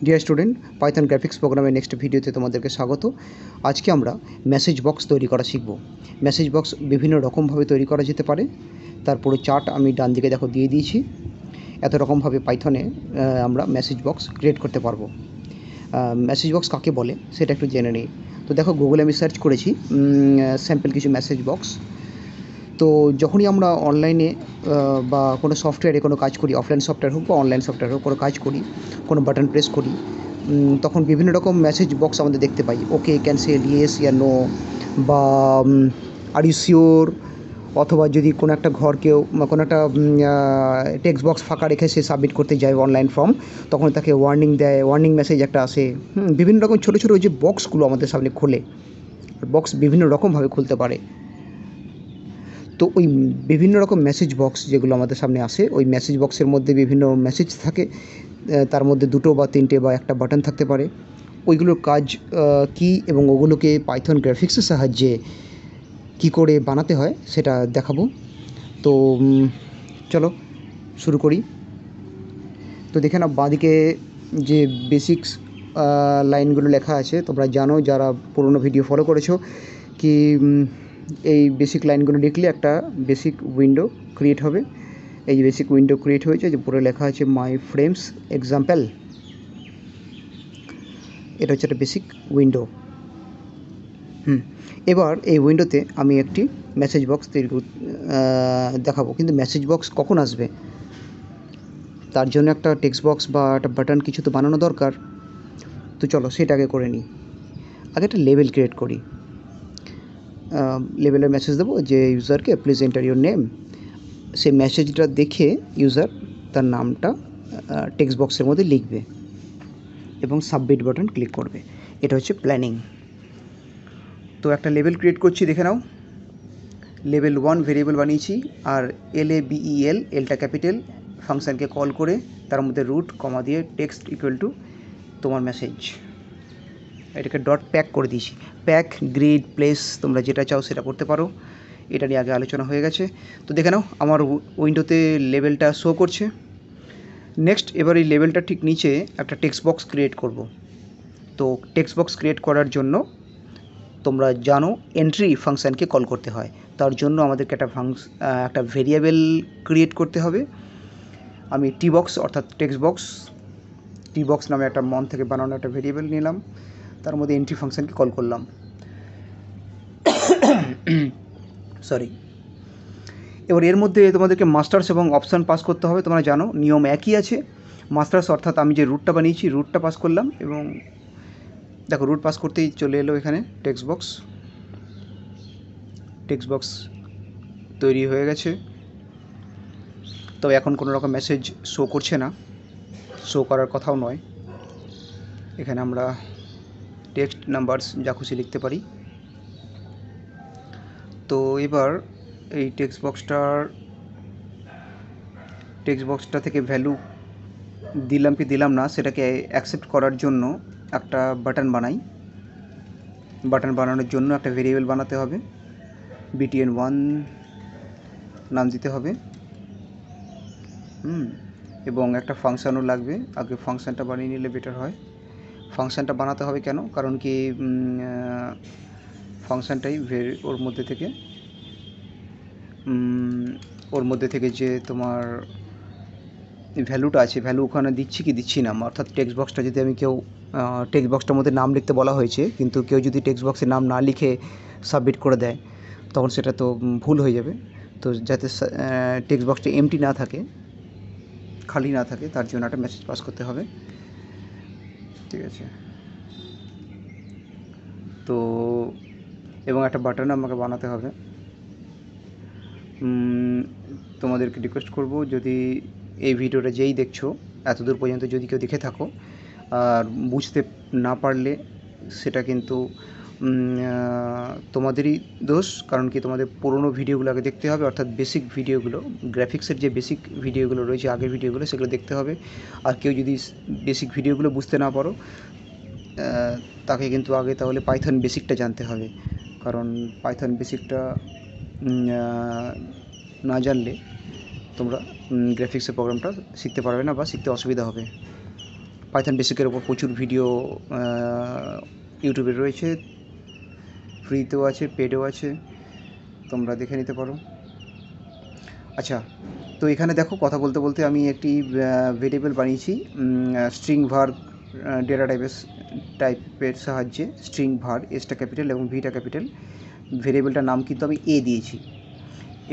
Dear student, Python graphics প্রোগ্রামের next ভিডিওতে তোমাদেরকে স্বাগত। আজকে আমরা মেসেজ বক্স তৈরি করা শিখব। মেসেজ বক্স বিভিন্ন রকমভাবে তৈরি করা যেতে পারে, তারপরে চার্ট আমি ডান দিকে দেখো দিয়ে দিয়েছি। এত রকমভাবে পাইথনে আমরা মেসেজ বক্স ক্রিয়েট করতে পারবো। মেসেজ বক্স কাকে বলে সেটা একটু জেনে নিই। তো দেখো, গুগলে আমি সার্চ করেছি স্যাম্পল কিছু মেসেজ বক্স। তো যখনই আমরা অনলাইনে বা কোনো সফটওয়্যারে কোনো কাজ করি, অফলাইন সফটওয়্যার হোক বা অনলাইন সফটওয়্যার হোক, কোনো কাজ করি, কোনো বাটন প্রেস করি, তখন বিভিন্ন রকম মেসেজ বক্স আমাদের দেখতে পাই। ওকে, ক্যান্সেল, ইয়েস ইয়া নো, বা আর ইউ শিওর, অথবা যদি কোনো একটা ঘরকেও কোনো একটা টেক্সট বক্স ফাঁকা রেখে সে সাবমিট করতে যায় অনলাইন ফর্ম, তখন তাকে ওয়ার্নিং দেয়, ওয়ার্নিং মেসেজ একটা আসে। বিভিন্ন রকম ছোটো ছোটো যে বক্সগুলো আমাদের সামনে খোলে, বক্স বিভিন্ন রকমভাবে খুলতে পারে। তো ওই বিভিন্ন রকম মেসেজ বক্স যেগুলো আমাদের সামনে আসে, ওই মেসেজ বক্সের মধ্যে বিভিন্ন মেসেজ থাকে, তার মধ্যে দুটো বা তিনটে বা একটা বাটন থাকতে পারে। ওইগুলোর কাজ কী এবং ওগুলোকে পাইথন গ্রাফিক্সের সাহায্যে কী করে বানাতে হয় সেটা দেখাবো। তো চলো শুরু করি। তো দেখে নাও, বাঁদিকে যে বেসিক্স লাইনগুলো লেখা আছে, তোমরা জানো যারা পুরোনো ভিডিও ফলো করেছো, কি এই বেসিক লাইনগুলো লিখলে একটা বেসিক উইন্ডো ক্রিয়েট হবে। এই যে বেসিক উইন্ডো ক্রিয়েট হয়েছে, যে পুরো লেখা আছে মাই ফ্রেমস এক্সাম্পল। এটা হচ্ছে একটা বেসিক উইন্ডো। এবার এই উইন্ডোতে আমি একটি মেসেজ বক্স তৈরি দেখাবো। কিন্তু মেসেজ বক্স কখন আসবে, তার জন্য একটা টেক্সট বক্স বা একটা বাটন কিছু তো বানানো দরকার। তো চলো সেটা আগে করে নিই। আগে একটা লেবেল ক্রিয়েট করি। লেবেলে মেসেজ দেবো যে ইউজারকে প্লিজ এন্টার ইউর নেম। সেই মেসেজটা দেখে ইউজার তার নামটা টেক্সট বক্সের মধ্যে লিখবে এবং সাবমিট বাটন ক্লিক করবে। এটা হচ্ছে প্ল্যানিং। তো একটা লেবেল ক্রিয়েট করছি, দেখে নাও। লেবেল 1 ভেরিয়েবল বানিয়েছি, আর LABEL, এলটা ক্যাপিটাল, ফাংশানকে কল করে তার মধ্যে রুট কমা দিয়ে টেক্সট ইকুয়াল টু তোমার মেসেজ, এটাকে ডট প্যাক করে দিয়েছি। প্যাক, গ্রিড, প্লেস, তোমরা যেটা চাও সেটা করতে পারো। এটা নিয়ে আগে আলোচনা হয়ে গেছে। তো দেখে নাও আমার উইন্ডোতে লেবেলটা শো করছে। নেক্সট, এবার এই লেবেলটা ঠিক নিচে একটা টেক্সট বক্স ক্রিয়েট করব। তো টেক্সট বক্স ক্রিয়েট করার জন্য তোমরা জানো এন্ট্রি ফাংশানকে কল করতে হয়। তার জন্য আমাদেরকে একটা ভেরিয়েবল ক্রিয়েট করতে হবে। আমি টি বক্স অর্থাৎ টেক্সট বক্স, টি বক্স নামে একটা মন থেকে বানানো একটা ভেরিয়েবল নিলাম, তার মধ্যে এন্ট্রি ফাংশানকে কল করলাম। সরি। এবার এর মধ্যে তোমাদেরকে মাস্টার্স এবং অপশান পাস করতে হবে। তোমরা জানো নিয়ম একই আছে। মাস্টার্স অর্থাৎ আমি যে রুটটা বানিয়েছি, রুটটা পাস করলাম, এবং দেখো রুট পাস করতেই চলে এলো এখানে টেক্সট বক্স। টেক্সট বক্স তৈরি হয়ে গেছে। তবে এখন কোনো রকম মেসেজ শো করছে না, শো করার কথাও নয়। এখানে আমরা টেক্সট, নাম্বারস যা খুশি লিখতে পারি। তো এবার এই টেক্সট বক্সটা থেকে ভ্যালু দিলাম কি দিলাম না সেটাকে অ্যাকসেপ্ট করার জন্য একটা বাটন বানাই। বাটন বানানোর জন্য একটা ভেরিয়েবল বানাতে হবে, btn1 নাম দিতে হবে, এবং একটা ফাংশানও লাগবে। আগে ফাংশানটা বানিয়ে নিলে বেটার হয়। ফাংশানটা বানাতে হবে কেন, কারণ কি ফাংশানটাই ওর মধ্যে থেকে যে তোমার ভ্যালুটা আছে, ভ্যালু ওখানে দিচ্ছি কি দিচ্ছি না। অর্থাৎ টেক্সট বক্সটা যদি আমি কেউ টেক্সট বক্সটার মধ্যে নাম লিখতে বলা হয়েছে, কিন্তু কেউ যদি টেক্সট বক্সে নাম না লিখে সাবমিট করে দেয়, তখন সেটা তো ভুল হয়ে যাবে। তো যাতে টেক্সট বক্সটা এমটি না থাকে, খালি না থাকে, তার জন্য একটা মেসেজ পাস করতে হবে। ঠিক আছে। তো এবং একটা বাটন আমাকে বানাতে হবে। তোমাদেরকে রিকোয়েস্ট করব, যদি এই ভিডিওটা যেই দেখছো এতদূর পর্যন্ত যদি কেউ দেখে থাকো আর বুঝতে না পারলে, সেটা কিন্তু তোমাদেরই দোষ। কারণ কি, তোমাদের পুরোনো ভিডিওগুলো আগে দেখতে হবে, অর্থাৎ বেসিক ভিডিওগুলো, গ্রাফিক্সের যে বেসিক ভিডিওগুলো রয়েছে, আগের ভিডিওগুলো, সেগুলো দেখতে হবে। আর কেউ যদি বেসিক ভিডিওগুলো বুঝতে না পারো, তাকে কিন্তু আগে তাহলে পাইথন বেসিকটা জানতে হবে। কারণ পাইথন বেসিকটা না জানলে তোমরা গ্রাফিক্সের প্রোগ্রামটা শিখতে পারবে না বা শিখতে অসুবিধা হবে। পাইথন বেসিকের উপর প্রচুর ভিডিও ইউটিউবে রয়েছে, ফ্রিতেও আছে, পেডেও আছে, তোমরা দেখে নিতে পারো। আচ্ছা, তো এখানে দেখো কথা বলতে বলতে আমি একটি ভেরিয়েবল বানিয়েছি স্ট্রিং ভার ডেটা টাইপের সাহায্যে। স্ট্রিং ভার, এসটা ক্যাপিটাল এবং ভিটা ক্যাপিটাল। ভেরিয়েবলটার নাম কিন্তু আমি এ দিয়েছি।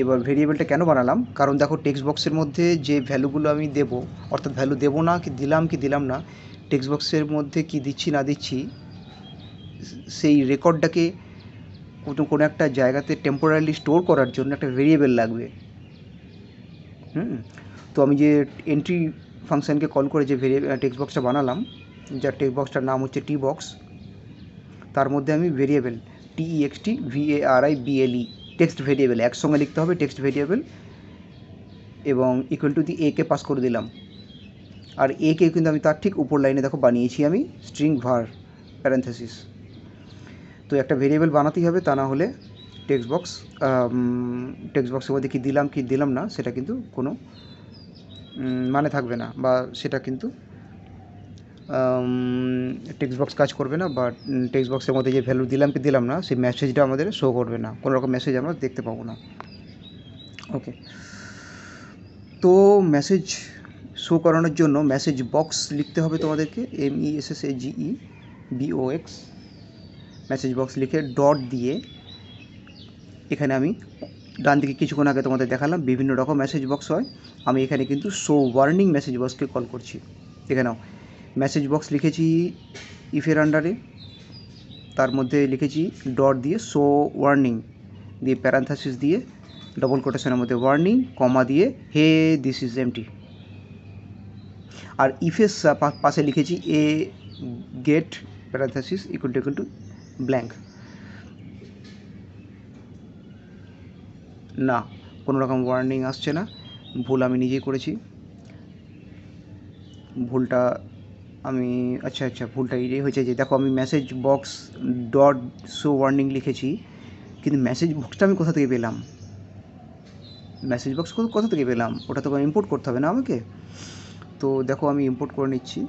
এবার ভেরিয়েবলটা কেন বানালাম, কারণ দেখো টেক্সট বক্সের মধ্যে যে ভ্যালুগুলো আমি দেবো, অর্থাৎ ভ্যালু দেবো না কি দিলাম না, টেক্সট বক্সের মধ্যে কি দিচ্ছি না দিচ্ছি, সেই রেকর্ডটাকে কোনো একটা জায়গাতে টেম্পোরারিলি স্টোর করার জন্য একটা ভেরিয়েবল লাগবে। তো আমি যে এন্ট্রি ফাংশানকে কল করে যে টেক্সট বক্সটা বানালাম, যার টেক্সট বক্সটার নাম হচ্ছে টি বক্স, তার মধ্যে আমি variable TEXT VARIBLE text variable একসঙ্গে লিখতে হবে, টেক্সট ভেরিয়েবল, এবং equal to the A K pass করে দিলাম। আর এ কে কিন্তু আমি তার ঠিক উপর লাইনে দেখো বানিয়েছি আমি স্ট্রিং ভার প্যারেন্থেসিস। তো একটা ভেরিয়েবল বানাতেই হবে, তা না হলে টেক্সট বক্সের মধ্যে কি দিলাম না সেটা কিন্তু কোনো মানে থাকবে না, বা সেটা কিন্তু টেক্সট বক্স কাজ করবে না, বা টেক্সট বক্সের মধ্যে যে ভ্যালু দিলাম না সেই মেসেজটা আমাদের শো করবে না, কোনো রকম মেসেজ আমরা দেখতে পাবো না। ওকে, তো মেসেজ শো করানোর জন্য মেসেজ বক্স লিখতে হবে তোমাদেরকে, MESSAGEBOX মেসেজ বক্স লিখে ডট দিয়ে, এখানে আমি ডান দিকে কিছুক্ষণ আগে তোমাদের দেখালাম বিভিন্ন রকম মেসেজ বক্স হয়, আমি এখানে কিন্তু শো ওয়ার্নিং মেসেজ বক্সকে কল করছি। এখানেও মেসেজ বক্স লিখেছি ইফের আন্ডারে, তার মধ্যে লিখেছি ডট দিয়ে শো ওয়ার্নিং দিয়ে প্যারান্থাসিস দিয়ে ডবল কোটেশনের মধ্যে ওয়ার্নিং কমা দিয়ে হে দিস ইজ এমটি। আর ইফের পাশে লিখেছি এ গেট প্যারান্থাসিস ইকুয়াল টু ব্ল্যাঙ্ক। না, কোনো রকম ওয়ার্নিং আসছে না, ভুল আমি নিজেই করেছি। ভুলটা ভুলটা এই হয়েছে যে দেখো আমি message box dot show warning লিখেছি, কিন্তু মেসেজ বক্সটা আমি কোথা থেকে পেলাম? ওটা তো ইম্পোর্ট করতে হবে না আমাকে। তো দেখো আমি ইম্পোর্ট করে নিচ্ছি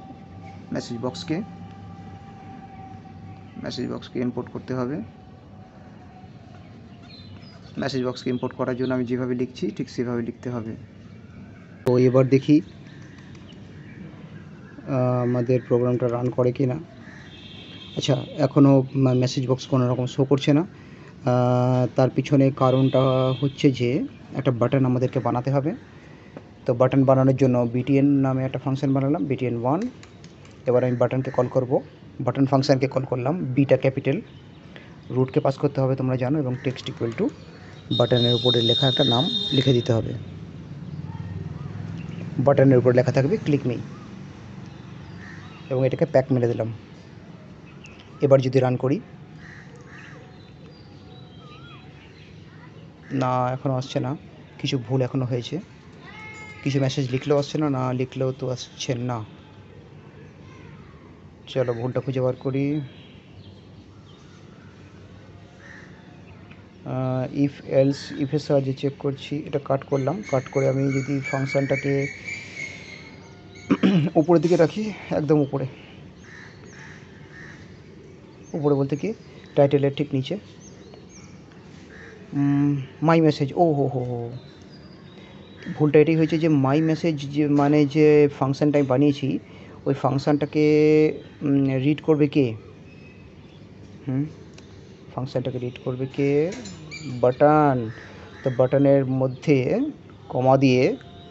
মেসেজ বক্সকে ইম্পোর্ট করতে হবে। মেসেজ বক্সকে ইম্পোর্ট করার জন্য আমি যেভাবে লিখছি ঠিক সেভাবে লিখতে হবে। তো এবার দেখি আমাদের প্রোগ্রামটা রান করে কি না। আচ্ছা, এখনও মেসেজ বক্স কোনো রকম শো করছে না। তার পিছনে কারণটা হচ্ছে যে একটা বাটন আমাদেরকে বানাতে হবে। তো বাটন বানানোর জন্য BTN নামে একটা ফাংশন বানালাম, BTN1। এবার আমি বাটনকে কল করব, বাটন ফাংশানকে কল করলাম, বিটা ক্যাপিটাল, রুটকে পাস করতে হবে তোমরা জানো, এবং টেক্সট ইকুয়াল টু বাটনের উপরে লেখা একটা নাম লিখে দিতে হবে। বাটনের উপর লেখা থাকবে ক্লিক মি, এবং এটাকে প্যাক মেরে দিলাম। এবার যদি রান করি, না এখনও আসছে না, কিছু ভুল এখনও হয়েছে, কিছু মেসেজ লিখলেও আসছে না, না লিখলেও তো আসছে না। চলো ভুলটা খুঁজে বার করি। ইফের সাহায্যে চেক করছি, এটা কাট করলাম, কাট করে আমি যদি ফাংশানটাকে উপরের দিকে রাখি, একদম উপরে বলতে কি টাইটেলের ঠিক নিচে মাই মেসেজ, ও হো ভুলটা এটাই হয়েছে যে মাই মেসেজ যে ফাংশানটা আমি বানিয়েছি, ওই ফাংশানটাকে রিড করবে কে? ফাংশানটাকে রিড করবে কে? বাটন। তো বাটনের মধ্যে কমা দিয়ে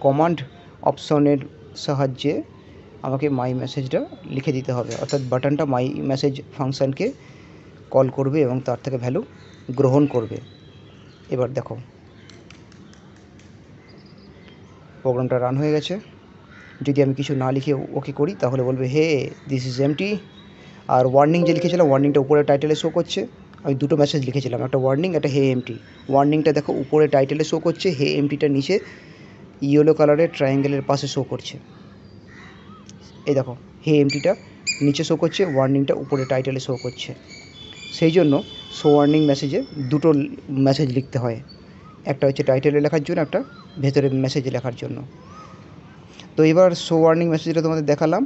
কমান্ড অপশনের সাহায্যে আমাকে মাই মেসেজটা লিখে দিতে হবে, অর্থাৎ বাটনটা মাই মেসেজ ফাংশানকে কল করবে এবং তার থেকে ভ্যালু গ্রহণ করবে। এবার দেখো প্রোগ্রামটা রান হয়ে গেছে। যদি আমি কিছু না লিখে ওকে করি তাহলে বলবে হে দিস ইজ এমটি। আর ওয়ার্নিং যে লিখেছিলাম, ওয়ার্নিংটা উপরে টাইটেলে শো করছে। আমি দুটো মেসেজ লিখেছিলাম, একটা ওয়ার্নিং, একটা হে এমটি। ওয়ার্নিংটা দেখো উপরে টাইটেলে শো করছে, হে এমটিটা নিচে ইয়েলো কালারের ট্রায়াঙ্গেলের পাশে শো করছে। এই দেখো হে এমটিটা নিচে শো করছে, ওয়ার্নিংটা উপরে টাইটেলে শো করছে। সেই জন্য শো ওয়ার্নিং মেসেজে দুটো মেসেজ লিখতে হয়, একটা হচ্ছে টাইটেলে লেখার জন্য, একটা ভেতরে মেসেজে লেখার জন্য। তো এবার শো ওয়ার্নিং মেসেজটা তোমাদের দেখালাম।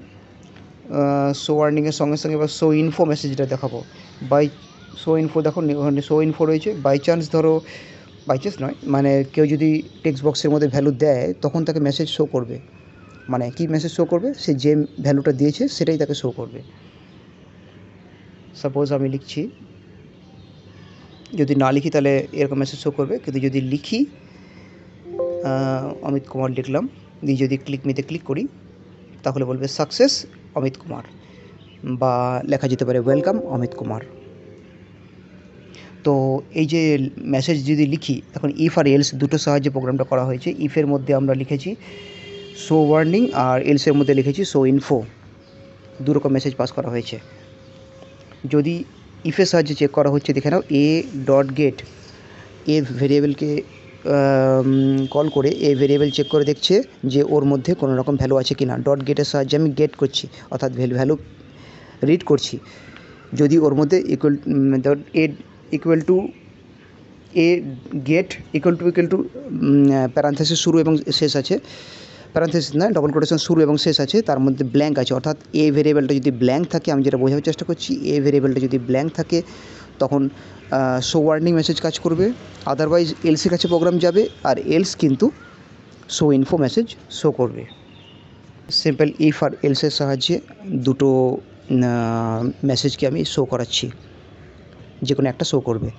শো ওয়ার্নিংয়ের সঙ্গে সঙ্গে এবার শো ইনফো মেসেজটা দেখাবো। বাই শো ইনফো দেখো ওখানে শো ইনফো রয়েছে। বাই চান্স ধরো, বাই চান্স নয়, মানে কেউ যদি টেক্সট বক্সের মধ্যে ভ্যালু দেয় তখন তাকে মেসেজ শো করবে। মানে কি মেসেজ শো করবে, সে যে ভ্যালুটা দিয়েছে সেটাই তাকে শো করবে। সাপোজ আমি লিখছি, যদি না লিখি তাহলে এরকম মেসেজ শো করবে, কিন্তু যদি লিখি অমিত কুমার লিখলাম, দিয়ে যদি মিতে ক্লিক করি তাহলে বলবে সাকসেস অমিত কুমার, বা লেখা যেতে পারে ওয়েলকাম অমিত কুমার। তো এই যে মেসেজ যদি লিখি, এখন ইফ আর এলস দুটো সাহায্যে প্রোগ্রামটা করা হয়েছে। ইফের মধ্যে আমরা লিখেছি শো ওয়ার্নিং, আর এলসের মধ্যে লিখেছি শো ইনফো। দুরকম মেসেজ পাস করা হয়েছে। যদি ইফের সাহায্যে চেক করা হচ্ছে, দেখে নাও এ ডট গেট, এ ভেরিয়েবলকে কল করে এ ভেরিয়েবল চেক করে দেখছে যে ওর মধ্যে কোনো রকম ভ্যালু আছে কি না। ডট গেটের সাহায্যে আমি গেট করছি, অর্থাৎ ভ্যালু রিড করছি। যদি ওর মধ্যে equal to a get equal to parenthesis শুরু এবং শেষ আছে, প্যারান্থেসিস না, ডবল কোটেশন শুরু এবং শেষ আছে, তার মধ্যে ব্ল্যাঙ্ক আছে, অর্থাৎ এ ভেরিয়েবলটা যদি ব্ল্যাঙ্ক থাকে, আমি যেটা বোঝানোর চেষ্টা করছি, এ ভেরিয়েবলটা যদি ব্ল্যাঙ্ক থাকে তখন শো ওয়ার্নিং মেসেজ কাজ করবে, আদারওয়াইজ এলসের কাছে প্রোগ্রাম যাবে, আর এলস কিন্তু শো ইনফো মেসেজ শো করবে। সিম্পল ইফ আর এলসের সাহায্যে দুটো মেসেজকে আমি শো করাচ্ছি, যে কোনো একটা শো করবে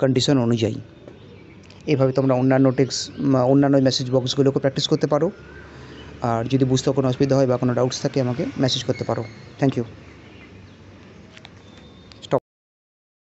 কন্ডিশন অনুযায়ী। এভাবে তোমরা অন্যান্য মেসেজ বক্সগুলোকে প্র্যাকটিস করতে পারো। আর যদি বুঝতে কোনো অসুবিধা হয় বা কোনো ডাউটস থাকে আমাকে মেসেজ করতে পারো। Thank you.